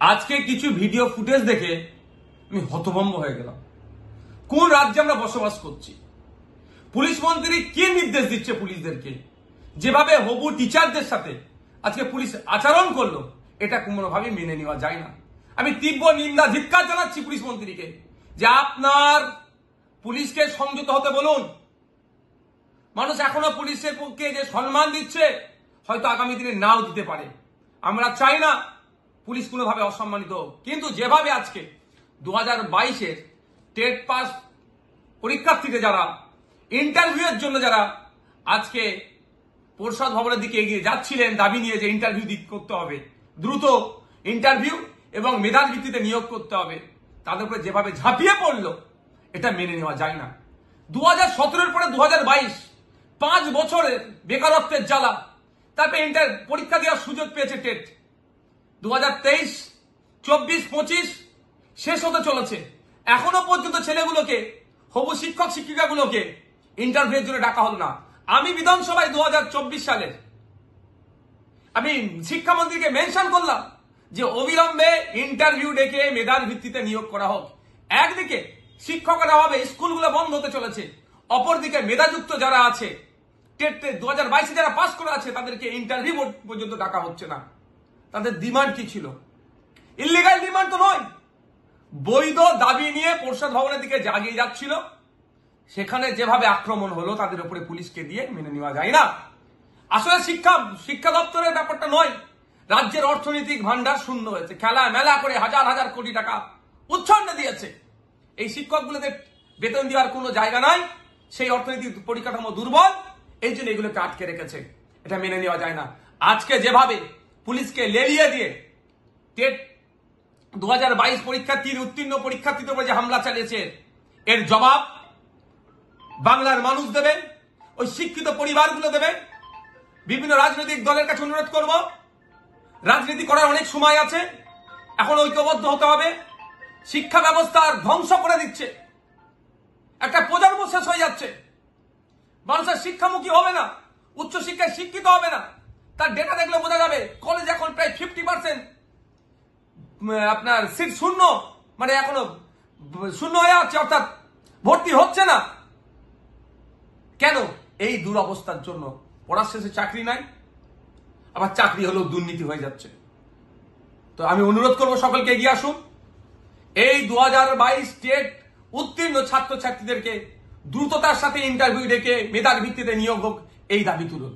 আজকে কিছু video footage দেখে আমি হতভম্ব হয়ে গেলাম। কোন রাজ্যে আমরা বসবাস করছি? পুলিশ মন্ত্রী কি নির্দেশ দিচ্ছে পুলিশদেরকে? যেভাবে হবু টিচারদের সাথে আজকে পুলিশ আচরণ করলো, এটা কোনোভাবেই মেনে নেওয়া যায় না। আমি তীব্র নিন্দা ধিক্কার জানাচ্ছি পুলিশ মন্ত্রীকে যে আপনার পুলিশকে সংযত হতে বলুন। মানুষ এখনো পুলিশের পক্ষে যে সম্মান দিচ্ছে, হয়তো আগামী দিনে নাও দিতে পারে। আমরা চাই না পুলিশ কোনোভাবে অসম্মানিত হোক, কিন্তু যেভাবে আজকে 2022-এর টেট পাস পরীক্ষার্থীদের যারা ইন্টারভিউয়ের জন্য যারা আজকে পরিষদ ভবনের দিকে এগিয়ে যাচ্ছিলেন দাবি নিয়ে যে ইন্টারভিউ করতে হবে, দ্রুত ইন্টারভিউ এবং মেধার ভিত্তিতে নিয়োগ করতে হবে, তাদের উপরে যেভাবে ঝাঁপিয়ে পড়লো, এটা মেনে নেওয়া যায় না। 2017-এর পরে 2022 5 বছরের বেকারত্বের জ্বালা, তারপরে ইন্টার পরীক্ষা দেওয়ার সুযোগ পেয়েছে টেট। 2023, 24, 25 শেষ হতে চলেছে, এখনো পর্যন্ত ছেলেগুলোকে, হবু শিক্ষক শিক্ষিকাগুলোকে ইন্টারভিউর জন্য ডাকা হলো না। আমি বিধানসভায় 2024 সালের আমি শিক্ষামন্ত্রীকে মেনশন করলাম যে অবিলম্বে ইন্টারভিউ ডেকে মেধার ভিত্তিতে নিয়োগ করা হোক। একদিকে শিক্ষকের অভাবে স্কুলগুলো বন্ধ হতে চলেছে, অপরদিকে মেধাযুক্ত যারা আছে টেট 2022-এ যারা পাস করে আছে তাদেরকে ইন্টারভিউ পর্যন্ত ডাকা হচ্ছে না। তাদের ডিমান্ড কি ছিল? ইলিগাল ডিমান্ড তো নয়, বৈধ দাবি নিয়ে পরিষদ ভবনের দিকে জাগিয়ে যাচ্ছিল। সেখানে যেভাবে আক্রমণ হলো তাদের উপরে পুলিশকে দিয়ে মেনে নেওয়া যায় না। আসলে শিক্ষা দপ্তরের ব্যাপারটা নয়, রাজ্যের অর্থনৈতিক ভান্ডার শূন্য হয়েছে, খেলা মেলা করে হাজার হাজার কোটি টাকা উচ্ছন্নে দিয়েছে। এই শিক্ষকগুলোদের বেতন দেওয়ার কোনো জায়গা নাই, সেই অর্থনৈতিক পরিকাঠামো দুর্বল, এই জন্য এগুলোকে আটকে রেখেছে। এটা মেনে নেওয়া যায় না। আজকে যেভাবে পুলিশকে লেলিয়ে দিয়ে টেট 2022 পরীক্ষার্থীর উত্তীর্ণ পরীক্ষার্থীদের উপরে যে হামলা চালিয়েছে, এর জবাব বাংলার মানুষ দেবে, ওই শিক্ষিত পরিবারগুলো দেবে। বিভিন্ন রাজনৈতিক দলের কাছে অনুরোধ করব, রাজনীতি করার অনেক সময় আছে, এখন ঐক্যবদ্ধ হতে হবে। শিক্ষা ব্যবস্থার ধ্বংস করে দিচ্ছে, একটা প্রজন্ম শেষ হয়ে যাচ্ছে। মানুষের শিক্ষামুখী হবে না, উচ্চশিক্ষায় শিক্ষিত হবে না। তার ডেটা দেখলে বোঝা যাবে কলেজ এখন প্রায় 50% আপনার সিট শূন্য, মানে এখনো শূন্য হয়ে আছে, অর্থাৎ ভর্তি হচ্ছে না। কেন? এই দুরবস্থার জন্য। পড়ার শেষে চাকরি নাই, আবার চাকরি হলেও দুর্নীতি হয়ে যাচ্ছে। তো আমি অনুরোধ করব সকলকে এগিয়ে আসুন, এই 2022 টেট উত্তীর্ণ ছাত্রছাত্রীদেরকে দ্রুততার সাথে ইন্টারভিউ ডেকে মেধার ভিত্তিতে নিয়োগ হোক, এই দাবি তুলুন।